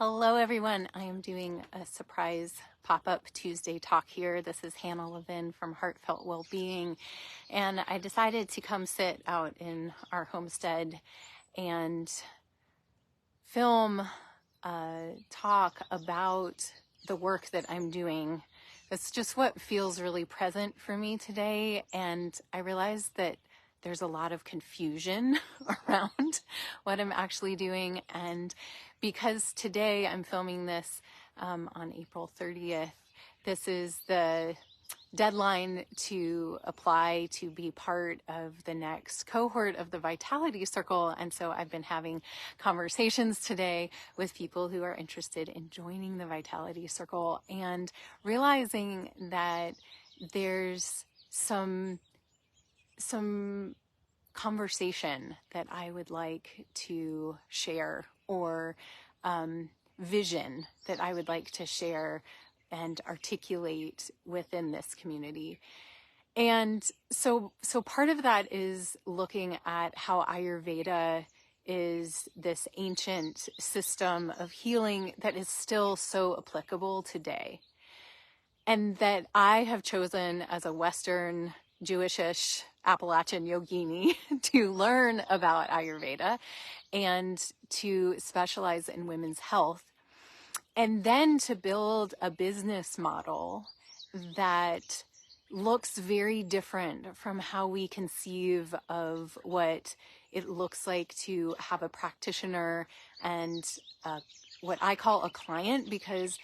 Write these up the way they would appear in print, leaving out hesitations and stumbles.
Hello, everyone. I am doing a surprise pop-up Tuesday talk here. This is Hannah Levin from Heartfelt Wellbeing, and I decided to come sit out in our homestead and film a talk about the work that I'm doing. It's just what feels really present for me today, and I realized that there's a lot of confusion around what I'm actually doing. And because today I'm filming this on April 30th, this is the deadline to apply to be part of the next cohort of the Vitality Circle. And so I've been having conversations today with people who are interested in joining the Vitality Circle and realizing that there's some conversation that I would like to share, or vision that I would like to share and articulate within this community. And so part of that is looking at how Ayurveda is this ancient system of healing that is still so applicable today. And that I have chosen as a Western Jewishish Appalachian yogini to learn about Ayurveda and to specialize in women's health, and then to build a business model that looks very different from how we conceive of what it looks like to have a practitioner and what I call a client, because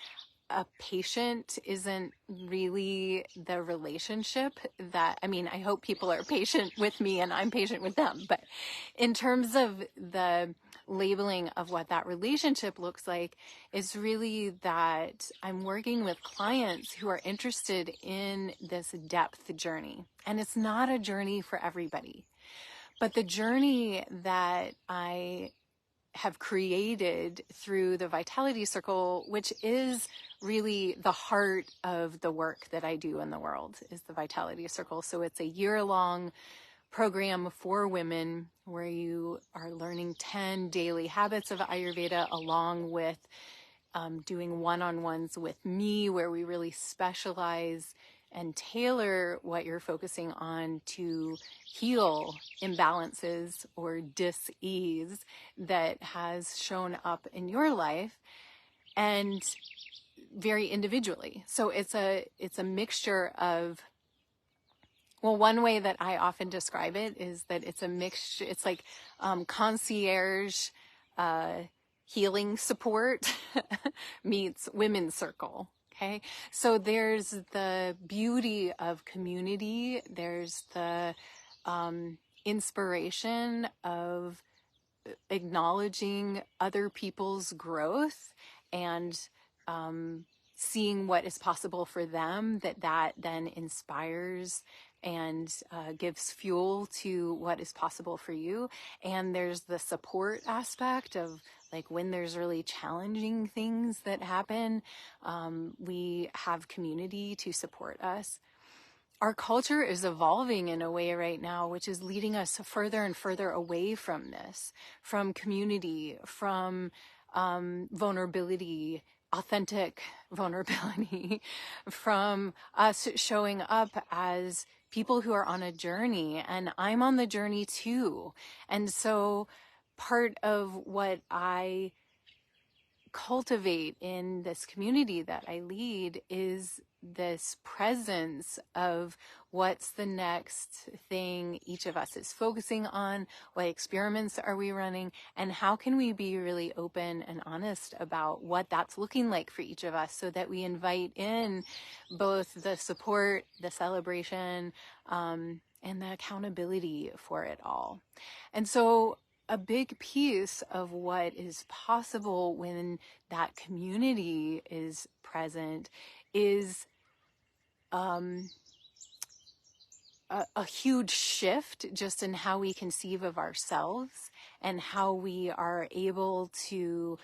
a patient isn't really the relationship that, I hope people are patient with me and I'm patient with them. But in terms of the labeling of what that relationship looks like, is really that I'm working with clients who are interested in this depth journey. And it's not a journey for everybody. But the journey that I have created through the Vitality Circle, which is really the heart of the work that I do in the world, is the Vitality Circle. So it's a year-long program for women where you are learning 10 daily habits of Ayurveda, along with doing one-on-ones with me, where we really specialize and tailor what you're focusing on to heal imbalances or dis-ease that has shown up in your life, and very individually. So it's a mixture of, well, one way that I often describe it is that it's a mixture. It's like concierge healing support meets women's circle. Okay, so there's the beauty of community. There's the inspiration of acknowledging other people's growth and seeing what is possible for them, that then inspires and gives fuel to what is possible for you. And there's the support aspect of, like, when there's really challenging things that happen, we have community to support us. Our culture is evolving in a way right now, which is leading us further and further away from this, from community, from vulnerability, authentic vulnerability, from us showing up as people who are on a journey. And I'm on the journey too. And so part of what I cultivate in this community that I lead is this presence of what's the next thing each of us is focusing on, what experiments are we running, and how can we be really open and honest about what that's looking like for each of us, so that we invite in both the support, the celebration, and the accountability for it all. And so a big piece of what is possible when that community is present is a huge shift just in how we conceive of ourselves and how we are able to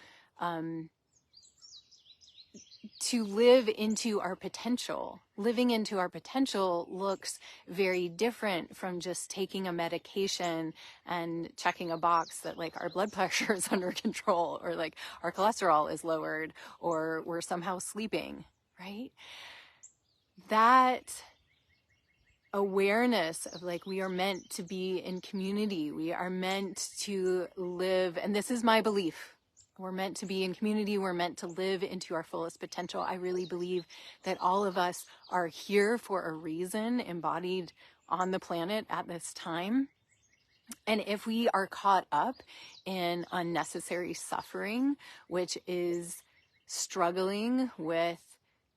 to live into our potential. Living into our potential looks very different from just taking a medication and checking a box that like our blood pressure is under control, or like our cholesterol is lowered, or we're somehow sleeping, right? That awareness of like, we are meant to be in community. We are meant to live, and this is my belief. We're meant to be in community. We're meant to live into our fullest potential. I really believe that all of us are here for a reason, embodied on the planet at this time. And if we are caught up in unnecessary suffering, which is struggling with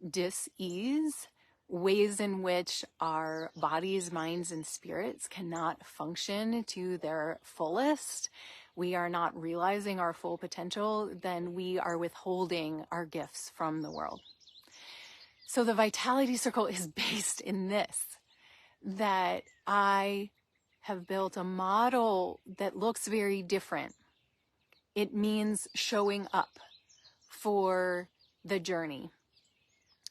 dis-ease, ways in which our bodies, minds, and spirits cannot function to their fullest, we are not realizing our full potential, then we are withholding our gifts from the world. So the Vitality Circle is based in this, that I have built a model that looks very different. It means showing up for the journey.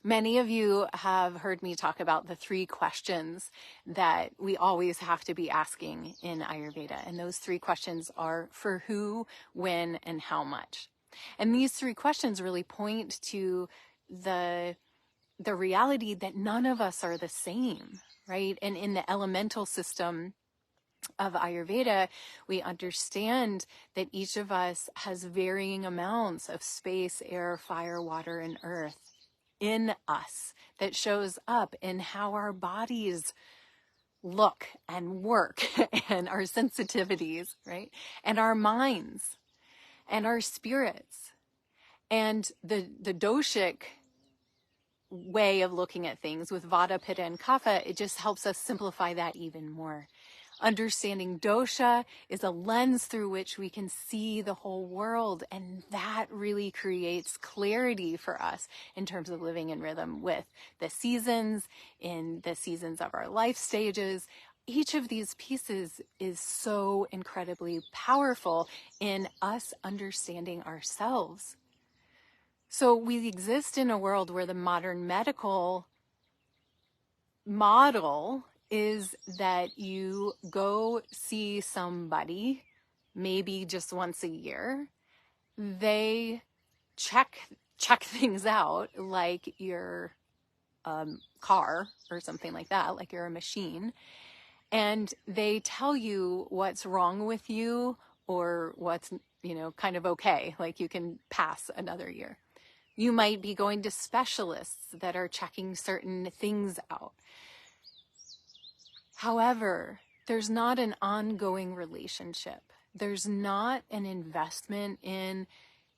Many of you have heard me talk about the 3 questions that we always have to be asking in Ayurveda. And those 3 questions are for who, when, and how much. And these 3 questions really point to the reality that none of us are the same, right? And in the elemental system of Ayurveda, we understand that each of us has varying amounts of space, air, fire, water, and earth in us that shows up in how our bodies look and work and our sensitivities, right? And our minds and our spirits. And the doshic way of looking at things with Vata, Pitta, and Kapha, it just helps us simplify that even more. Understanding dosha is a lens through which we can see the whole world, and that really creates clarity for us in terms of living in rhythm with the seasons, in the seasons of our life stages. Each of these pieces is so incredibly powerful in us understanding ourselves. So we exist in a world where the modern medical model is that you go see somebody maybe just once a year. They check things out like your car or something like that, like you're a machine, and they tell you what's wrong with you or what's, kind of okay, like you can pass another year. You might be going to specialists that are checking certain things out. However, there's not an ongoing relationship. There's not an investment in,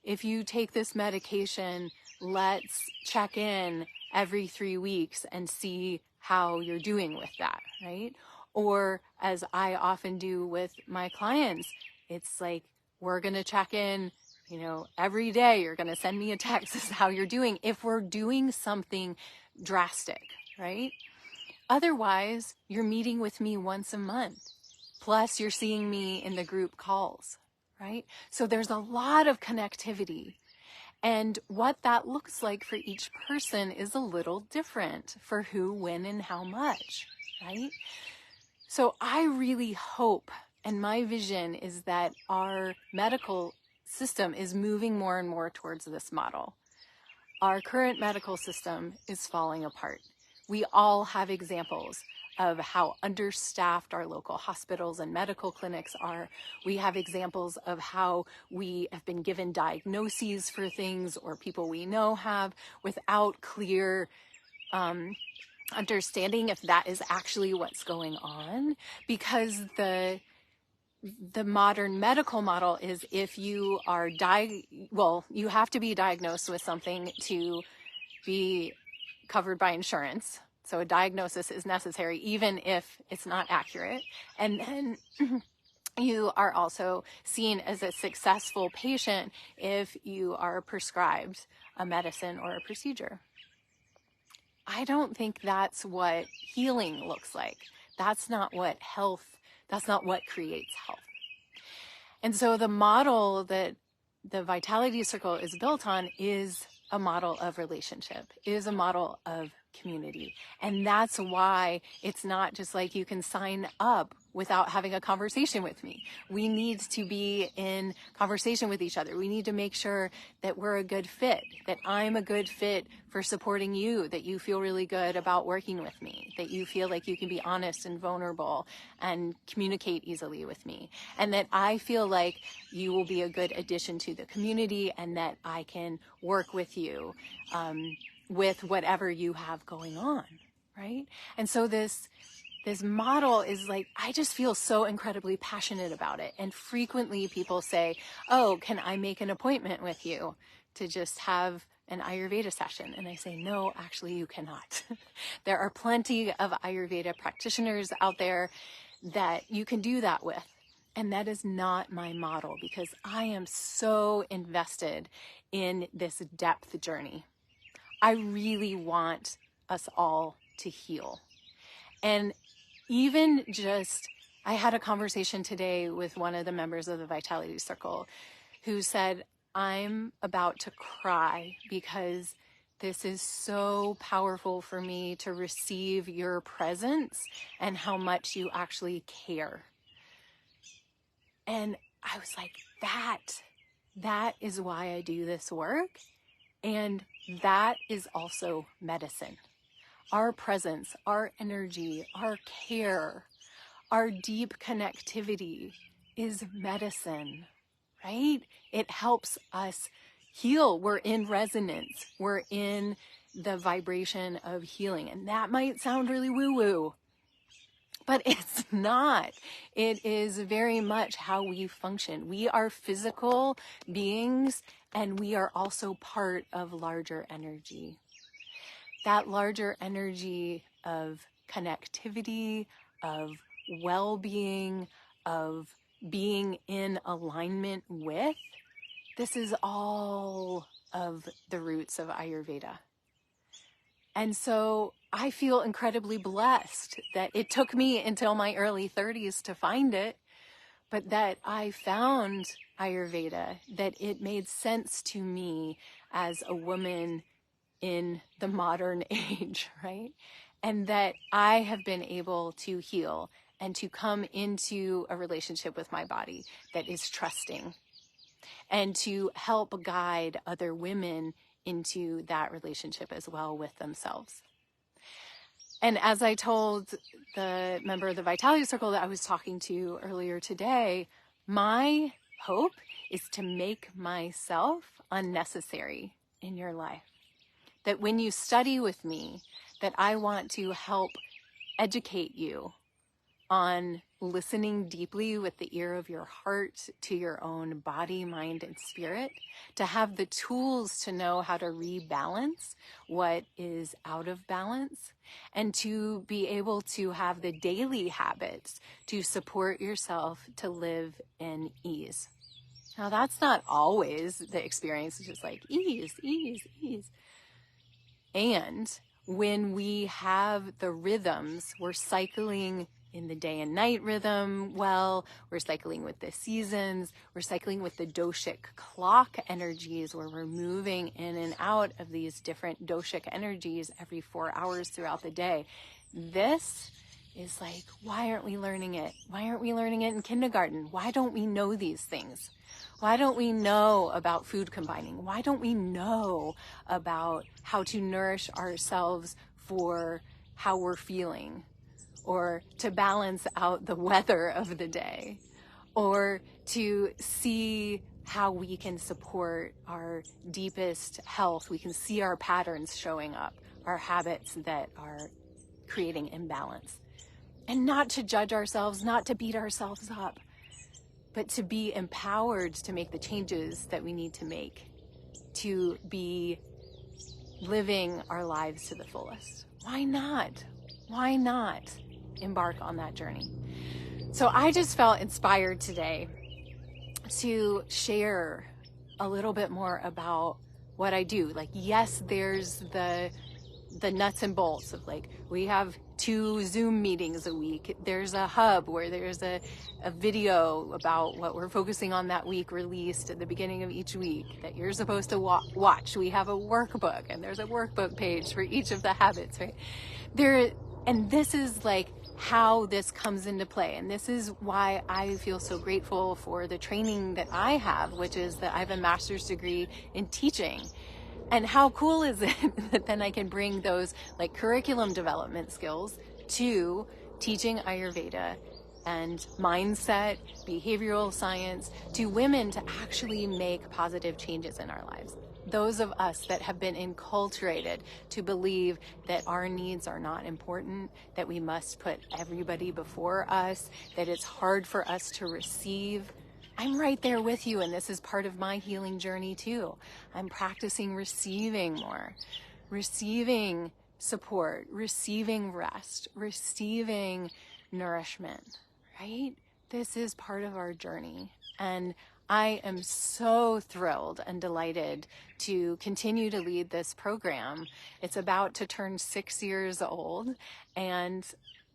if you take this medication, let's check in every 3 weeks and see how you're doing with that, right? Or as I often do with my clients, it's like, we're going to check in, every day. You're going to send me a text, this is how you're doing, if we're doing something drastic, right? Otherwise, you're meeting with me once a month. Plus, you're seeing me in the group calls, right? So there's a lot of connectivity. And what that looks like for each person is a little different for who, when, and how much, right? So I really hope, and my vision is that our medical system is moving more and more towards this model. Our current medical system is falling apart. We all have examples of how understaffed our local hospitals and medical clinics are. We have examples of how we have been given diagnoses for things, or people we know have, without clear understanding if that is actually what's going on, because the modern medical model is, if you are you have to be diagnosed with something to be covered by insurance. So a diagnosis is necessary, even if it's not accurate. And then you are also seen as a successful patient if you are prescribed a medicine or a procedure. I don't think that's what healing looks like. That's not what creates health. And so the model that the Vitality Circle is built on is a model of relationship. It is a model of community. And that's why it's not just like you can sign up without having a conversation with me. We need to be in conversation with each other. We need to make sure that we're a good fit, that I'm a good fit for supporting you, that you feel really good about working with me, that you feel like you can be honest and vulnerable and communicate easily with me, and that I feel like you will be a good addition to the community and that I can work with you with whatever you have going on, right? And so this model is like, I just feel so incredibly passionate about it. And frequently people say, oh, can I make an appointment with you to just have an Ayurveda session? And I say, no, actually you cannot. There are plenty of Ayurveda practitioners out there that you can do that with. And that is not my model, because I am so invested in this depth journey. I really want us all to heal. And even just, I had a conversation today with one of the members of the Vitality Circle who said, I'm about to cry because this is so powerful for me to receive your presence and how much you actually care. And I was like, that is why I do this work. And that is also medicine. Our presence, our energy, our care, our deep connectivity is medicine, right? It helps us heal. We're in resonance. We're in the vibration of healing. And that might sound really woo-woo, but it's not. It is very much how we function. We are physical beings, and we are also part of larger energy. That larger energy of connectivity, of well-being, of being in alignment with, this is all of the roots of Ayurveda. And so I feel incredibly blessed that it took me until my early 30s to find it, but that I found Ayurveda, that it made sense to me as a woman in the modern age, right? And that I have been able to heal and to come into a relationship with my body that is trusting, and to help guide other women into that relationship as well with themselves. And as I told the member of the Vitality Circle that I was talking to earlier today, my hope is to make myself unnecessary in your life. That when you study with me, that I want to help educate you on listening deeply with the ear of your heart to your own body, mind, and spirit, to have the tools to know how to rebalance what is out of balance, and to be able to have the daily habits to support yourself to live in ease. Now, that's not always the experience. It's just like ease, ease, ease. And when we have the rhythms, we're cycling in the day and night rhythm well, we're cycling with the seasons, we're cycling with the doshic clock energies, where we're moving in and out of these different doshic energies every 4 hours throughout the day. This is like, why aren't we learning it? Why aren't we learning it in kindergarten? Why don't we know these things? Why don't we know about food combining? Why don't we know about how to nourish ourselves for how we're feeling, or to balance out the weather of the day, or to see how we can support our deepest health? We can see our patterns showing up, our habits that are creating imbalance, and not to judge ourselves, not to beat ourselves up, but to be empowered to make the changes that we need to make to be living our lives to the fullest. Why not? Why not embark on that journey? So I just felt inspired today to share a little bit more about what I do. Like, yes, there's the the nuts and bolts of like, we have 2 Zoom meetings a week. There's a hub where there's a video about what we're focusing on that week released at the beginning of each week that you're supposed to watch. We have a workbook, and there's a workbook page for each of the habits, right? And this is like how this comes into play. And this is why I feel so grateful for the training that I have, which is that I have a master's degree in teaching. And how cool is it that then I can bring those like curriculum development skills to teaching Ayurveda and mindset, behavioral science to women to actually make positive changes in our lives. Those of us that have been enculturated to believe that our needs are not important, that we must put everybody before us, that it's hard for us to receive. I'm right there with you, and this is part of my healing journey too. I'm practicing receiving more, receiving support, receiving rest, receiving nourishment, right? This is part of our journey. And I am so thrilled and delighted to continue to lead this program. It's about to turn 6 years old, and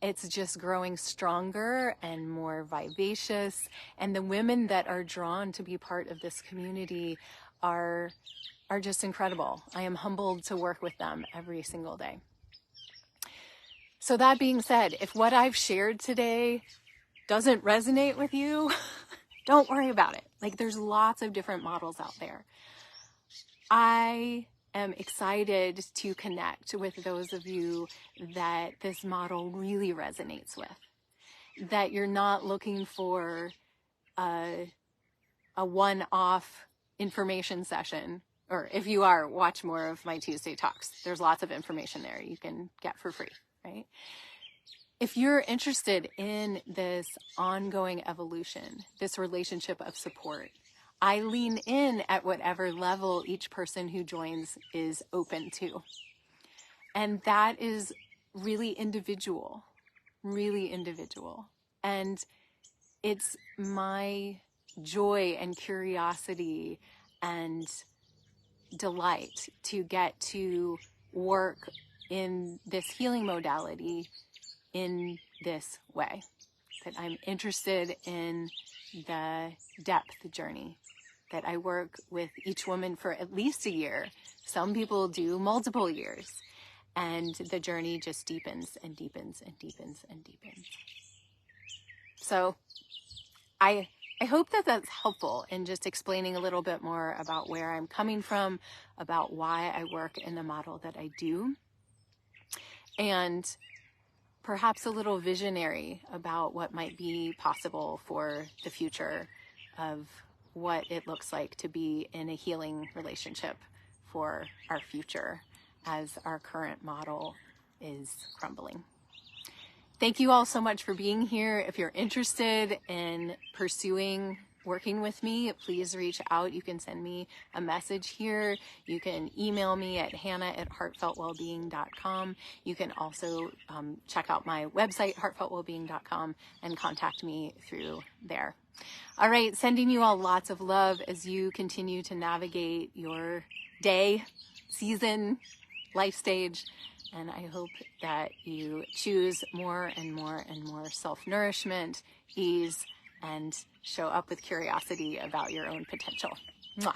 it's just growing stronger and more vivacious. And the women that are drawn to be part of this community are just incredible. I am humbled to work with them every single day. So that being said, if what I've shared today doesn't resonate with you, don't worry about it. Like, there's lots of different models out there. I am excited to connect with those of you that this model really resonates with, that you're not looking for a one-off information session, or if you are, watch more of my Tuesday talks. There's lots of information there you can get for free, right? If you're interested in this ongoing evolution, this relationship of support, I lean in at whatever level each person who joins is open to. And that is really individual, really individual. And it's my joy and curiosity and delight to get to work in this healing modality in this way, that I'm interested in the depth journey, that I work with each woman for at least a year. Some people do multiple years, and the journey just deepens and deepens and deepens and deepens. So I hope that that's helpful in just explaining a little bit more about where I'm coming from, about why I work in the model that I do, and perhaps a little visionary about what might be possible for the future of what it looks like to be in a healing relationship for our future as our current model is crumbling. Thank you all so much for being here. If you're interested in pursuing working with me, please reach out. You can send me a message here. You can email me at hannah@heartfeltwellbeing.com. You can also check out my website, heartfeltwellbeing.com, and contact me through there. All right, sending you all lots of love as you continue to navigate your day, season, life stage. And I hope that you choose more and more and more self-nourishment, ease, and show up with curiosity about your own potential. Mwah.